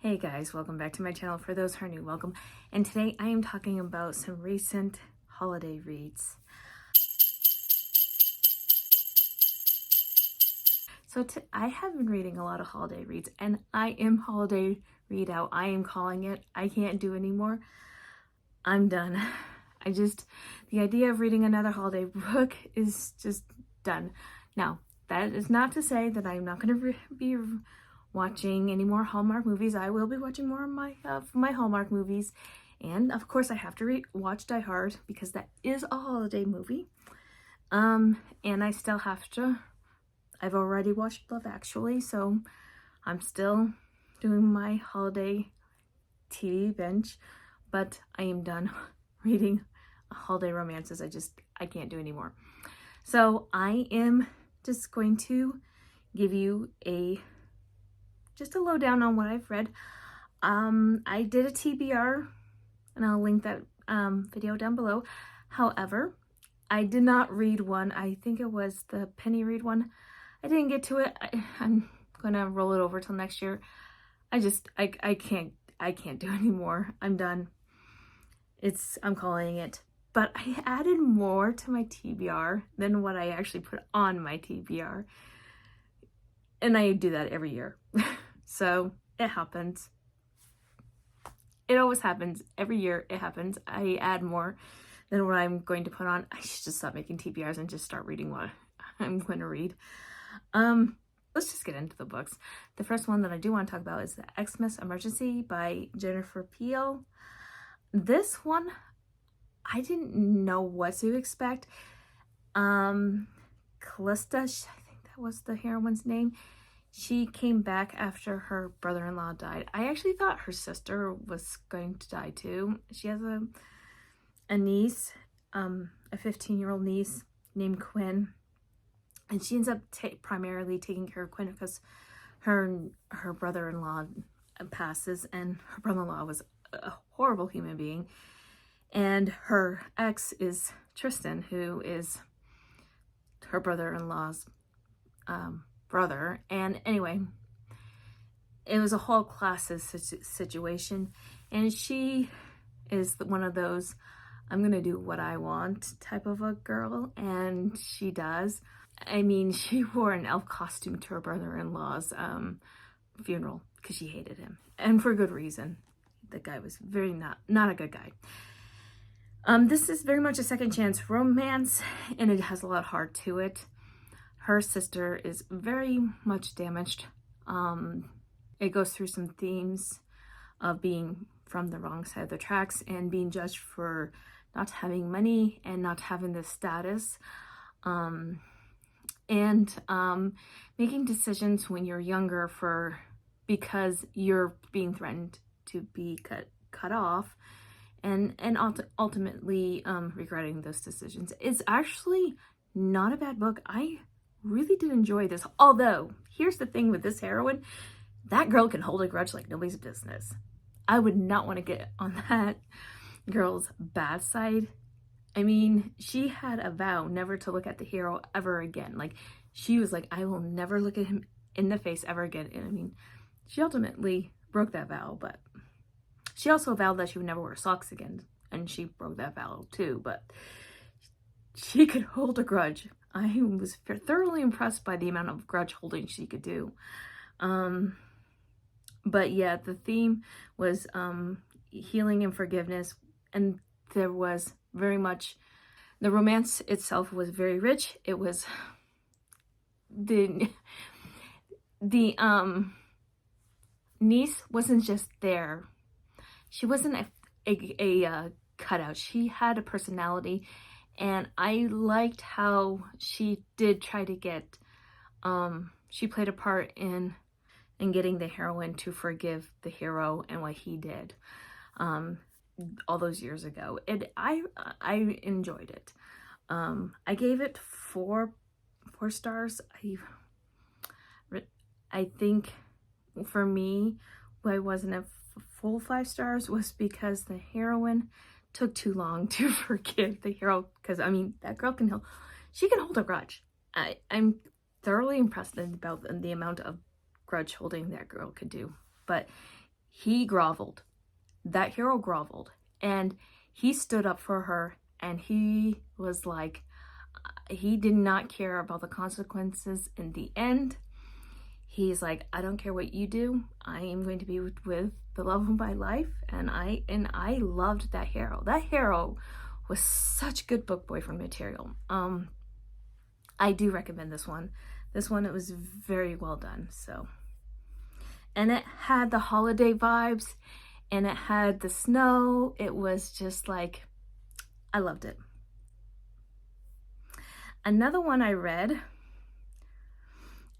Hey guys, welcome back to my channel. For those who are new, welcome. And today I am talking about some recent holiday reads. I have been reading a lot of holiday reads, and I am holiday read out. I am calling it. I can't do anymore. I'm done. The idea of reading another holiday book is just done. Now, that is not to say that I'm not going to be watching any more Hallmark movies. I will be watching more of my Hallmark movies, and of course I have to watch Die Hard because that is a holiday movie. And I still have to. I've already watched Love Actually, so I'm still doing my holiday TV binge, but I am done reading holiday romances. I can't do anymore. So I am just going to give you just a lowdown on what I've read. I did a TBR, and I'll link that video down below. However, I did not read one. I think it was the Penny Read one. I didn't get to it. I'm gonna roll it over till next year. I can't do anymore. I'm done. I'm calling it. But I added more to my TBR than what I actually put on my TBR. And I do that every year. So it happens. It always happens. Every year it happens. I add more than what I'm going to put on. I should just stop making TBRs and just start reading what I'm going to read. Let's just get into the books. The first one that I do want to talk about is The Xmas Emergency by Jennifer Peel. This one, I didn't know what to expect. Callista, I think that was the heroine's name. She came back after her brother-in-law died. I actually thought her sister was going to die too. She has a niece, a 15-year-old niece named Quinn. And she ends up primarily taking care of Quinn because her brother-in-law passes, and her brother-in-law was a horrible human being. And her ex is Tristan, who is her brother-in-law's brother. And anyway, it was a whole classes situation. And she is one of those, I'm gonna do what I want type of a girl, and she does. I mean, she wore an elf costume to her brother-in-law's funeral because she hated him, and for good reason. The guy was very not a good guy. This is very much a second chance romance, and it has a lot of heart to it. Her sister is very much damaged. It goes through some themes of being from the wrong side of the tracks and being judged for not having money and not having the status. Making decisions when you're younger because you're being threatened to be cut off, and ultimately regretting those decisions. It's actually not a bad book. I really did enjoy this. Although, here's the thing with this heroine, that girl can hold a grudge like nobody's business. I would not want to get on that girl's bad side. I mean, she had a vow never to look at the hero ever again. Like, she was like, I will never look at him in the face ever again. And I mean, she ultimately broke that vow, but she also vowed that she would never wear socks again. And she broke that vow too, but she could hold a grudge. I was thoroughly impressed by the amount of grudge holding she could do. But yeah, the theme was healing and forgiveness, and there was very much, the romance itself was very rich. It was the niece wasn't just there. She wasn't a cutout. She had a personality, and I liked how she did try to get, she played a part in getting the heroine to forgive the hero and what he did all those years ago. And I enjoyed it. I gave it four stars. I think for me, why I wasn't a full 5 stars was because the heroine took too long to forgive the hero. Because I mean, that girl she can hold a grudge. I'm thoroughly impressed about the amount of grudge holding that girl could do. But he groveled. That hero groveled. And he stood up for her, and he was like, he did not care about the consequences in the end. He's like, I don't care what you do. I am going to be with the love of my life. And I loved that hero. That hero was such good book boyfriend material. I do recommend this one. This one, it was very well done. So, and it had the holiday vibes, and it had the snow. It was just like, I loved it. Another one I read,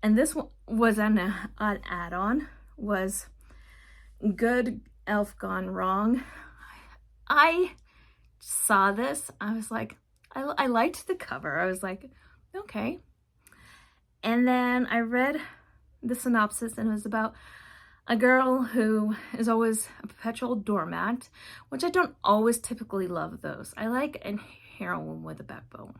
and this one was an add-on, was Good Elf Gone Wrong. I saw this, I was like, I liked the cover. I was like, okay. And then I read the synopsis, and it was about a girl who is always a perpetual doormat, which I don't always typically love those. I like a heroine with a backbone.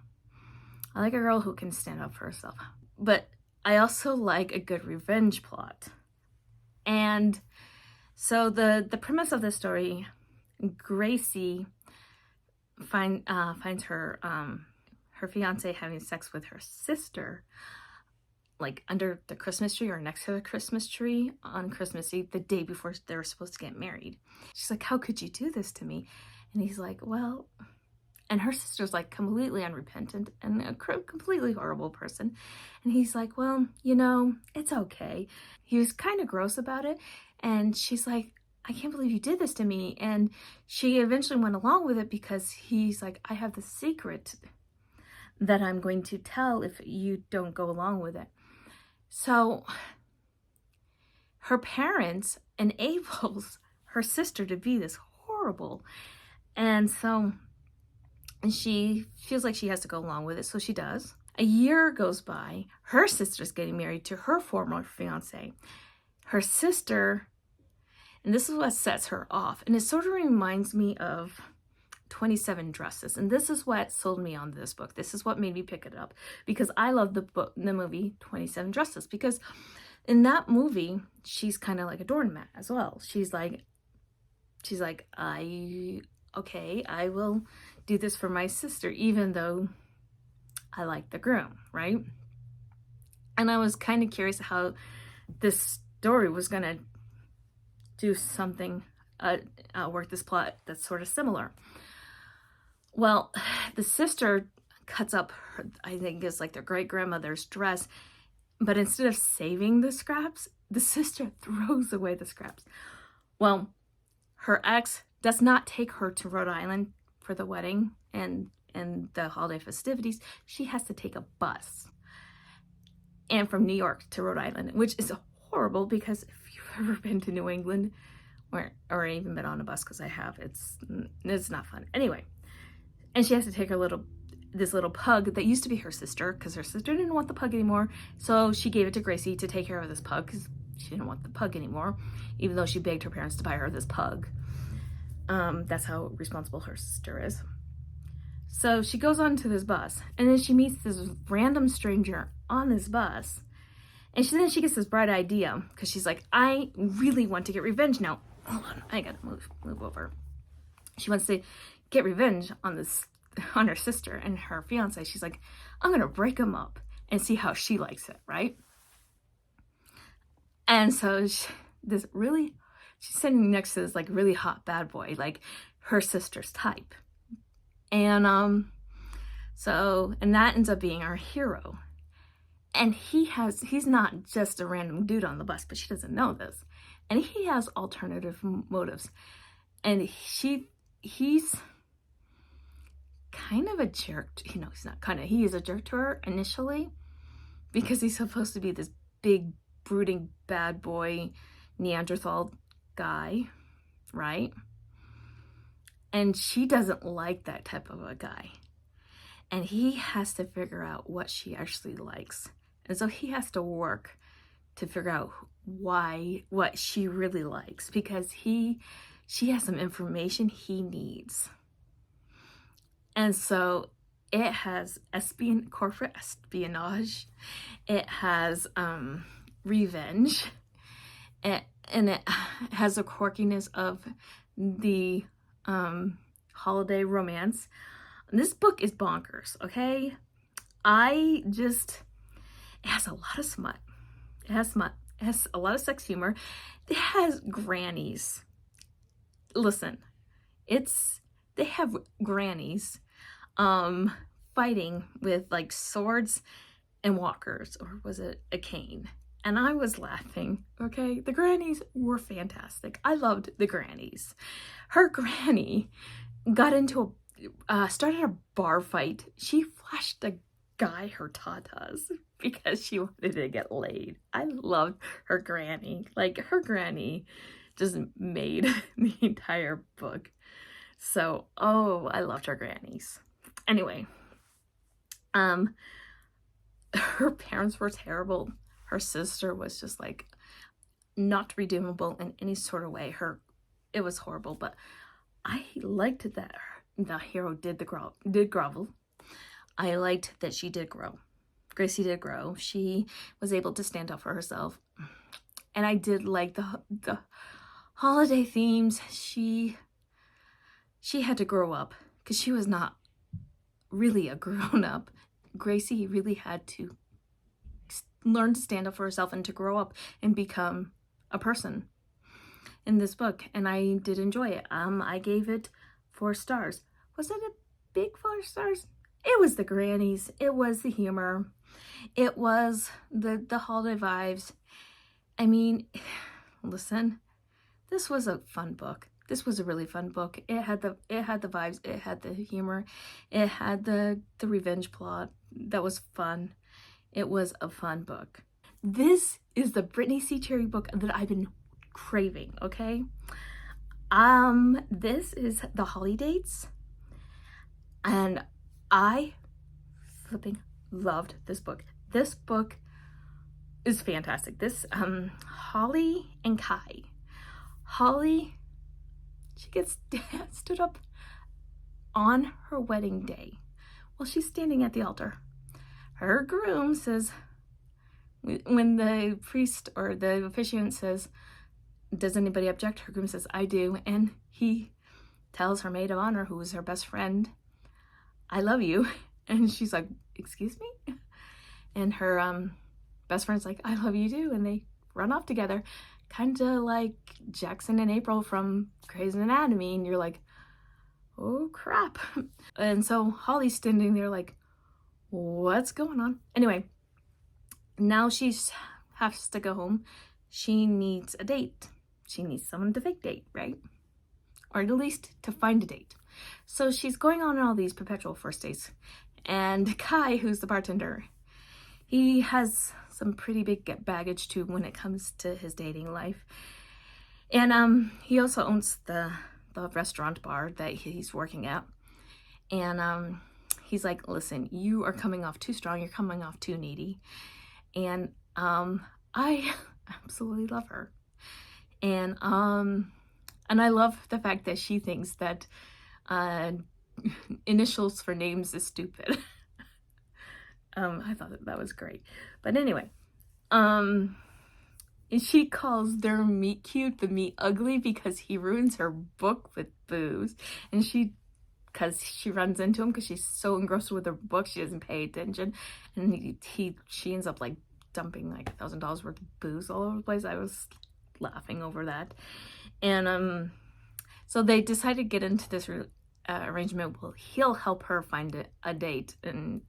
I like a girl who can stand up for herself. But I also like a good revenge plot. And so the premise of the story, Gracie finds her fiance having sex with her sister, like under the Christmas tree or next to the Christmas tree on Christmas Eve, the day before they were supposed to get married. She's like, how could you do this to me? And he's like, well, and her sister's like completely unrepentant and a completely horrible person. And he's like, well, you know, it's okay. He was kind of gross about it. And she's like, I can't believe you did this to me. And she eventually went along with it because he's like, I have the secret that I'm going to tell if you don't go along with it. So her parents enables her sister to be this horrible. And so she feels like she has to go along with it. So she does. A year goes by. Her sister's getting married to her former fiance. Her sister, and this is what sets her off. And it sort of reminds me of 27 Dresses, and this is what sold me on this book. This is what made me pick it up, because I love the movie 27 Dresses, because in that movie she's kind of like a doormat as well. She's like I will do this for my sister even though I like the groom, right? And I was kind of curious how this story was gonna do something work this plot that's sort of similar. Well, the sister cuts up her, I think it's like their great-grandmother's dress, but instead of saving the scraps, the sister throws away the scraps. Well, her ex does not take her to Rhode Island for the wedding and the holiday festivities. She has to take a bus, and from New York to Rhode Island, which is horrible, because if you've ever been to New England or even been on a bus, because I have, it's not fun. Anyway. And she has to take this little pug that used to be her sister, because her sister didn't want the pug anymore. So she gave it to Gracie to take care of this pug, because she didn't want the pug anymore, even though she begged her parents to buy her this pug. That's how responsible her sister is. So she goes on to this bus, and then she meets this random stranger on this bus. And then she gets this bright idea, because she's like, I really want to get revenge now. Hold on, I gotta move over. She wants to get revenge on her sister and her fiance. She's like, I'm gonna break them up and see how she likes it, right? And so she's sitting next to this like really hot bad boy, like her sister's type. And that ends up being our hero. And he's not just a random dude on the bus, but she doesn't know this. And he has alternative motives. And he's kind of a jerk. You know, he's not kind of, he is a jerk to her initially, because he's supposed to be this big, brooding, bad boy, Neanderthal guy, right? And she doesn't like that type of a guy. And he has to figure out what she actually likes. And so he has to work to figure out what she really likes, because she has some information he needs. And so it has corporate espionage, it has revenge, it and it has the quirkiness of the holiday romance. This book is bonkers, okay? It has a lot of smut. It has smut. It has a lot of sex humor. It has grannies. Listen, they have grannies fighting with like swords and walkers, or was it a cane? And I was laughing, okay? The grannies were fantastic. I loved the grannies. Her granny got into started a bar fight. She flashed a guy her tatas because she wanted to get laid. I loved her granny. Like, her granny just made the entire book. So, oh, I loved her grannies. Anyway, her parents were terrible. Her sister was just like not redeemable in any sort of way. It was horrible, but I liked that the hero did grovel. I liked that she did grow. Gracie did grow. She was able to stand up for herself. And I did like the holiday themes. She had to grow up because she was not really a grown-up. Gracie really had to learn to stand up for herself and to grow up and become a person in this book. And I did enjoy it. I gave it 4 stars. Was it a big 4 stars? It was the grannies. It was the humor. It was the holiday vibes. I mean, listen, this was a fun book. This was a really fun book. It had the vibes. It had the humor. It had the revenge plot. That was fun. It was a fun book. This is the Brittany C. Cherry book that I've been craving, okay? This is The Holidates, and I flipping loved this book. This book is fantastic. This Holly and Kai. Holly, she gets stood up on her wedding day while she's standing at the altar. Her groom says, when the priest or the officiant says, "Does anybody object?" Her groom says, "I do." And he tells her maid of honor, who is her best friend, "I love you." And she's like, "Excuse me?" And her best friend's like, "I love you too." And they run off together, kind of like Jackson and April from Grey's Anatomy. And you're like, oh crap. And so Holly's standing there like, what's going on? Anyway, now she has to go home. She needs a date. She needs someone to fake date, right? Or at least to find a date. So she's going on all these perpetual first dates. And Kai, who's the bartender, he has some pretty big baggage too when it comes to his dating life. And he also owns the restaurant bar that he's working at. And he's like, "Listen, you are coming off too strong. You're coming off too needy." And I absolutely love her. And I love the fact that she thinks that initials for names is stupid. I thought that was great. But anyway, and she calls their meet cute the meet ugly because he ruins her book with booze. And because she runs into him because she's so engrossed with her book, she doesn't pay attention. And she ends up like dumping like $1,000 worth of booze all over the place. I was laughing over that. And so they decided to get into this arrangement. Well, he'll help her find a date, and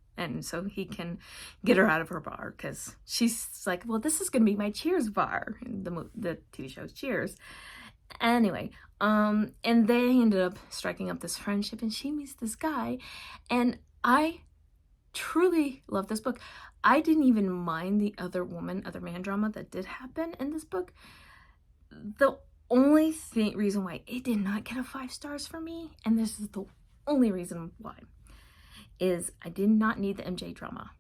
so he can get her out of her bar, because she's like, well, this is gonna be my Cheers bar, in the TV show Cheers. Anyway, and they ended up striking up this friendship, and she meets this guy, and I truly love this book. I didn't even mind the other man drama that did happen in this book. The only reason why it did not get a 5 stars for me, and this is the only reason why, is I did not need the MJ drama.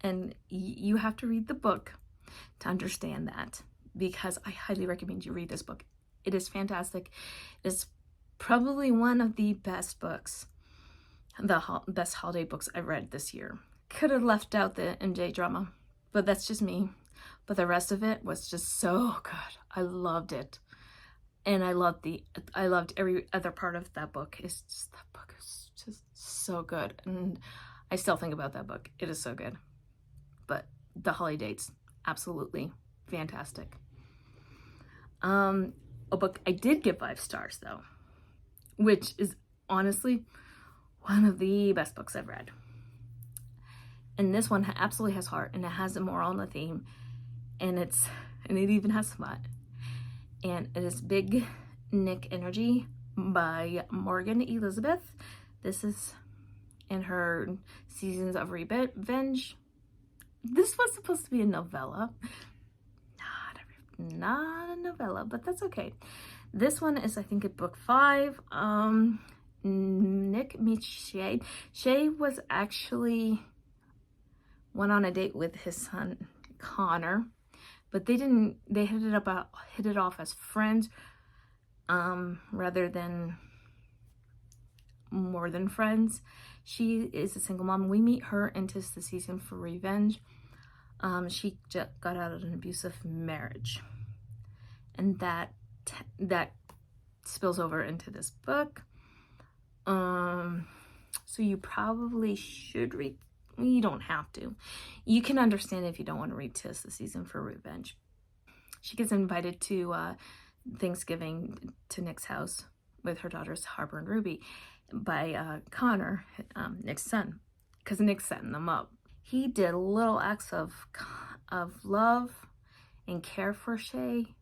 And you have to read the book to understand that, because I highly recommend you read this book. It is fantastic. It's probably one of the best books, the best holiday books I've read this year. Could have left out the MJ drama, but that's just me. but the rest of it was just so good. I loved it. And I loved every other part of that book. That book is just so good. And I still think about that book. It is so good. But The Holly Dates, absolutely fantastic. A book I did give 5 stars though, which is honestly one of the best books I've read. And this one absolutely has heart, and it has a moral and a theme, and it even has smut. And it is Big Nick Energy by Morgan Elizabeth. This is in her Seasons of Revenge. This was supposed to be a novella. Not a novella, but that's okay. This one is, I think, at book 5. Nick meets Shay. Shay was actually went on a date with his son Connor, but they hit it off as friends, rather than more than friends. She is a single mom. We meet her in the Season for Revenge. She just got out of an abusive marriage, and that spills over into this book. So you probably should read. You don't have to. You can understand if you don't want to read the Season for Revenge. She gets invited to Thanksgiving to Nick's house with her daughters Harper and Ruby by Connor, Nick's son, because Nick's setting them up. He did little acts of love and care for Shay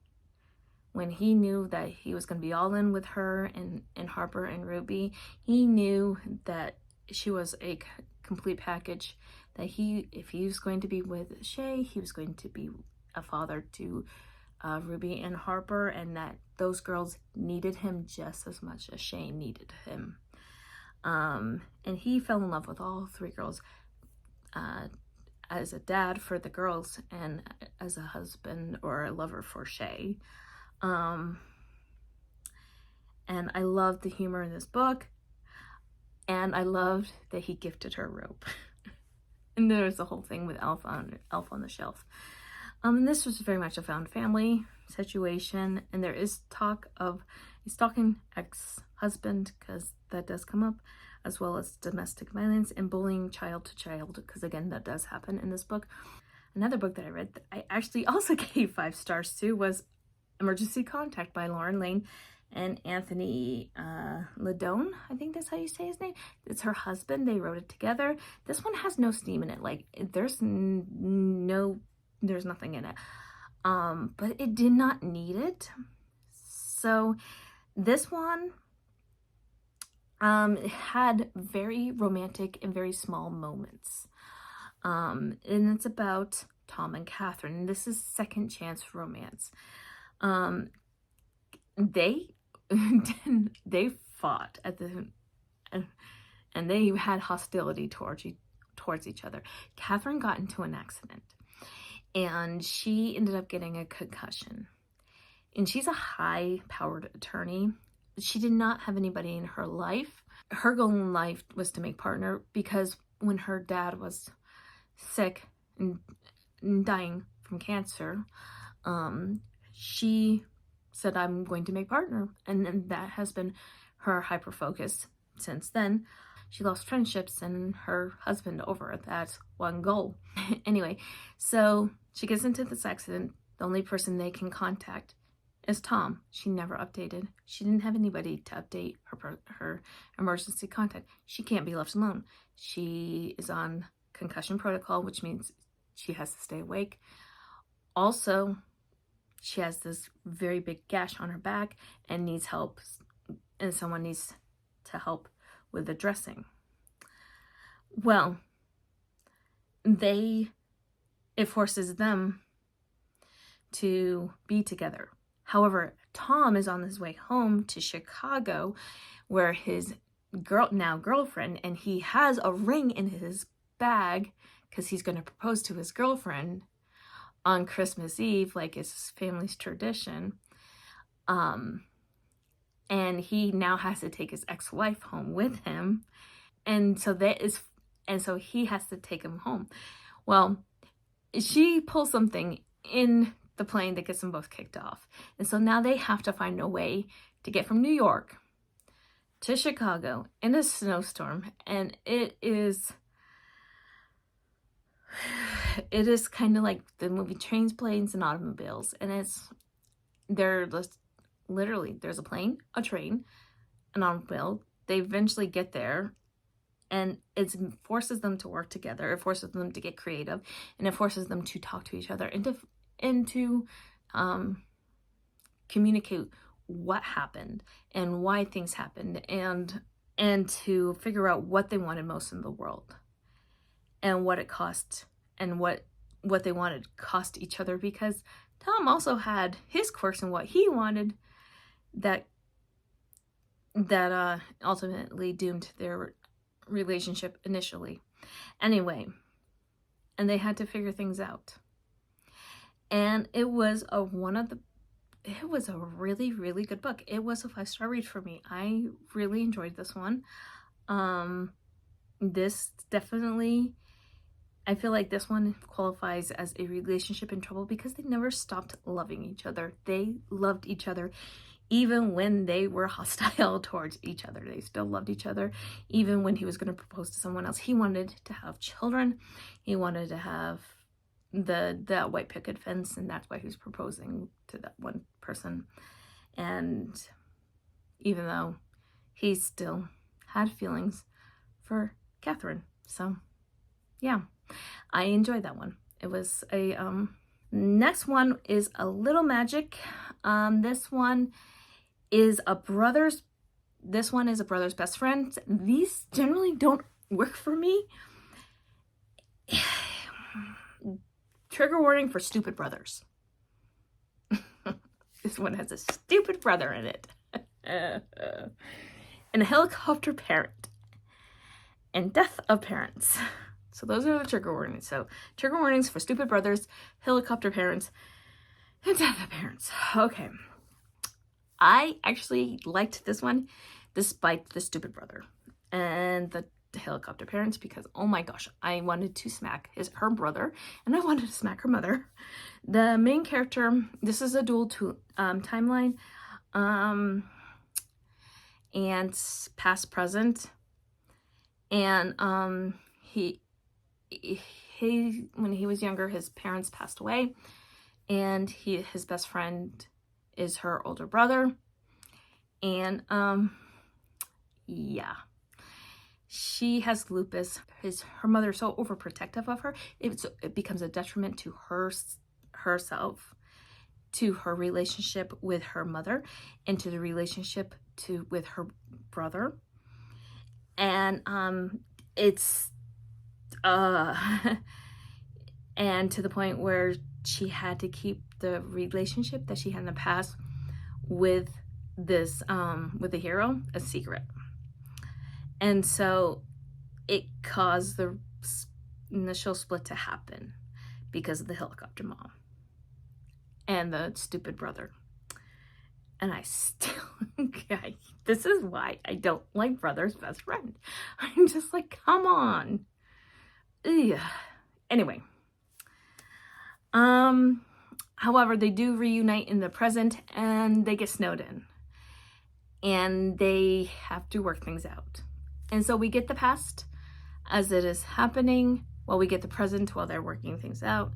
when he knew that he was going to be all in with her and Harper and Ruby. He knew that she was a complete package, that if he was going to be with Shay, he was going to be a father to Ruby and Harper, and that those girls needed him just as much as Shay needed him. And he fell in love with all 3 girls, as a dad for the girls and as a husband or a lover for Shay. And I loved the humor in this book, and I loved that he gifted her rope. And there's the whole thing with Elf on the Shelf. And this was very much a found family situation, and there is talk of a stalking ex-husband, because that does come up, as well as domestic violence and bullying child to child, because again, that does happen in this book. Another book that I read that I actually also gave 5 stars to was Emergency Contact by Lauren Lane and Anthony Ladone. I think that's how you say his name. It's her husband. They wrote it together. This one has no steam in it. Like, there's nothing in it. But it did not need it. So this one had very romantic and very small moments. And it's about Tom and Catherine. This is second chance romance. They fought at and they had hostility towards each other. Catherine got into an accident, and she ended up getting a concussion. And she's a high-powered attorney. She did not have anybody in her life. Her goal in life was to make partner, because when her dad was sick and dying from cancer, she said, I'm going to make partner. And then that has been her hyper focus since then. She lost friendships and her husband over that one goal. Anyway, so she gets into this accident. The only person they can contact is Tom. She never updated. She didn't have anybody to update her emergency contact. She can't be left alone. She is on concussion protocol, which means she has to stay awake. Also, she has this very big gash on her back and needs help, and someone needs to help with the dressing. Well, it forces them to be together. However, Tom is on his way home to Chicago, where his girlfriend, and he has a ring in his bag because he's going to propose to his girlfriend on Christmas Eve, like it's his family's tradition. And he now has to take his ex-wife home with him, and so he has to take him home. Well, she pulls something in the plane that gets them both kicked off. And so now they have to find a way to get from New York to Chicago in a snowstorm. And it is kind of like the movie Trains, Planes, and Automobiles. And literally, there's a plane, a train, an automobile. They eventually get there, and it forces them to work together. It forces them to get creative, and it forces them to talk to each other and to communicate what happened and why things happened, and to figure out what they wanted most in the world and what it cost, and what they wanted cost each other, because Tom also had his quirks and what he wanted that ultimately doomed their relationship initially. Anyway, and they had to figure things out. And it was a really, really good book. It was a 5-star read for me. I really enjoyed this one. This definitely, I feel like this one qualifies as a relationship in trouble because they never stopped loving each other. They loved each other even when they were hostile towards each other. They still loved each other. Even when he was going to propose to someone else, he wanted to have children. He wanted to have that white picket fence, and that's why he was proposing to that one person. And even though he still had feelings for Catherine. So yeah, I enjoyed that one. It was a next one is A Little Magic. This one is a brother's best friend. These generally don't work for me. Trigger warning for stupid brothers. This one has a stupid brother in it. And a helicopter parent. And death of parents. So those are the trigger warnings. So trigger warnings for stupid brothers, helicopter parents, and death of parents. Okay. I actually liked this one despite the stupid brother and the helicopter parents, because oh my gosh, I wanted to smack her brother and I wanted to smack her mother. The main character, this is a dual timeline, and past, present, and he when he was younger, his parents passed away, and his best friend is her older brother, and yeah, she has lupus. Her mother is so overprotective of her, it becomes a detriment to herself, to her relationship with her mother, and to the relationship with her brother. And it's and to the point where she had to keep the relationship that she had in the past with this with the hero a secret. And so it caused the initial split to happen because of the helicopter mom and the stupid brother. And I still, this is why I don't like brother's best friend. I'm just like, come on. Ugh. Anyway. However, they do reunite in the present, and they get snowed in. And they have to work things out. And so we get the past as it is happening, while we get the present while they're working things out.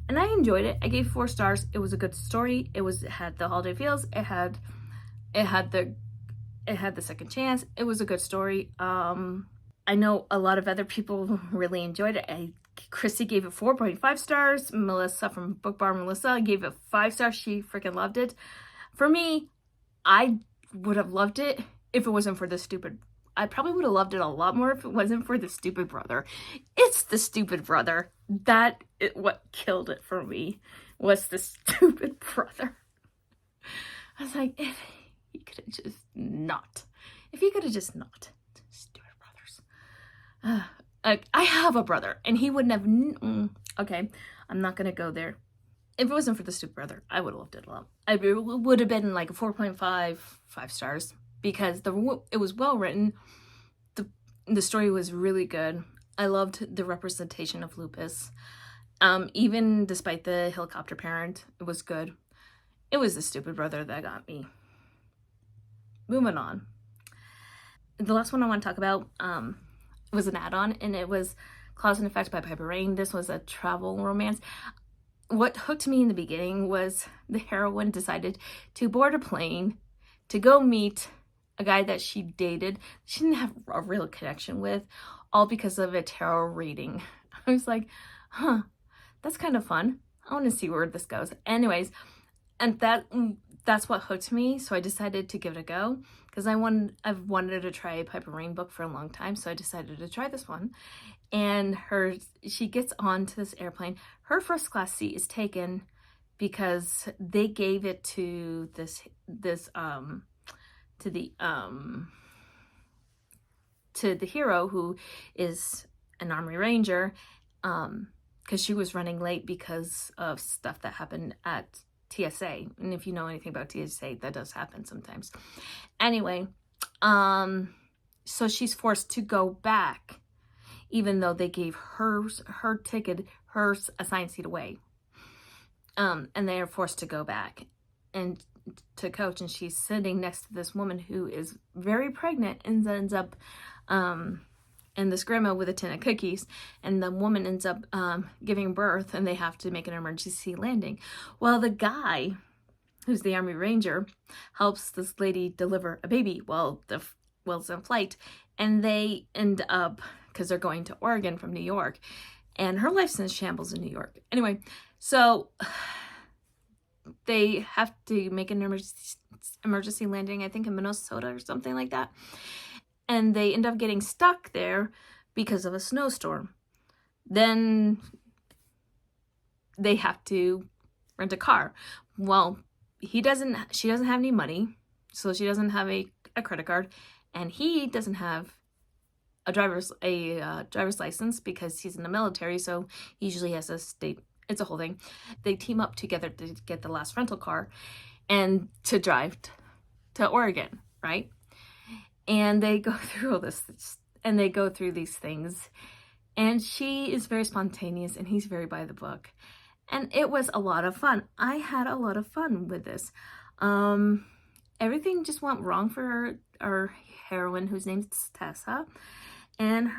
And I enjoyed it. I gave 4 stars. It was a good story. It had the holiday feels. It had the second chance. It was a good story. I know a lot of other people really enjoyed it. Chrissy gave it 4.5 stars. Melissa from Book Bar Melissa gave it 5 stars. She freaking loved it. For me, I would have loved it if it wasn't for the stupid. I probably would have loved it a lot more if it wasn't for the stupid brother. It's the stupid brother. What killed it for me was the stupid brother. I was like, if he could have just not. Stupid brothers. I have a brother, and he wouldn't have. Okay, I'm not gonna go there. If it wasn't for the stupid brother, I would have loved it a lot. It would have been like a 4.5, 5 stars, because it was well written. The story was really good. I loved the representation of lupus. Even despite the helicopter parent, it was good. It was the stupid brother that got me. Moving on. The last one I want to talk about was an add-on, and it was Cause and Effect by Piper Rain. This was a travel romance. What hooked me in the beginning was the heroine decided to board a plane to go meet a guy that she dated, she didn't have a real connection with, all because of a tarot reading. I was like, huh, that's kind of fun. I want to see where this goes. Anyways, and that's what hooked me, so I decided to give it a go because I've wanted to try a Piper Rain book for a long time, so I decided to try this one. And she gets onto this airplane. Her first class seat is taken because they gave it to to the hero, who is an Army Ranger, because she was running late because of stuff that happened at TSA. And if you know anything about TSA, that does happen sometimes. Anyway, so she's forced to go back, even though they gave her ticket, her assigned seat away. And they are forced to go back and to coach, and she's sitting next to this woman who is very pregnant and ends up in this grandma with a tin of cookies, and the woman ends up giving birth, and they have to make an emergency landing. Well, the guy who's the Army Ranger helps this lady deliver a baby while it's in flight, and they end up, because they're going to Oregon from New York, and her life's in shambles in New York. Anyway, so they have to make an emergency landing, I think in Minnesota or something like that. And they end up getting stuck there because of a snowstorm. Then they have to rent a car. Well, she doesn't have any money, so she doesn't have a credit card, and he doesn't have a driver's license because he's in the military, so he usually has a state. It's a whole thing. They team up together to get the last rental car and to drive to Oregon, right? And they go through all this, and they go through these things. And she is very spontaneous, and he's very by the book. And it was a lot of fun. I had a lot of fun with this. Everything just went wrong for our heroine, whose name's Tessa. And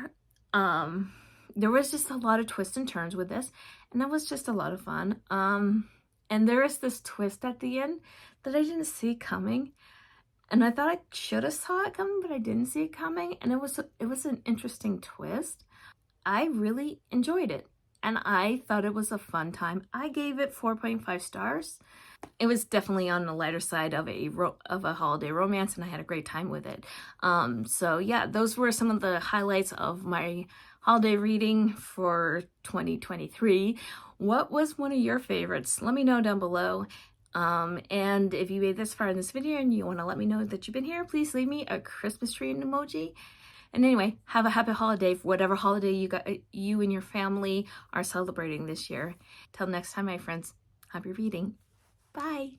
there was just a lot of twists and turns with this, and it was just a lot of fun. And there is this twist at the end that I didn't see coming, and I thought I should have saw it coming, but I didn't see it coming, and it was an interesting twist. I really enjoyed it, and I thought it was a fun time. I gave it 4.5 stars. It was definitely on the lighter side of a holiday romance, and I had a great time with it. So yeah, those were some of the highlights of my holiday reading for 2023. What was one of your favorites? Let me know down below. And if you made this far in this video and you want to let me know that you've been here, please leave me a Christmas tree emoji. And anyway, have a happy holiday for whatever holiday you and your family are celebrating this year. Till next time, my friends, happy reading. Bye.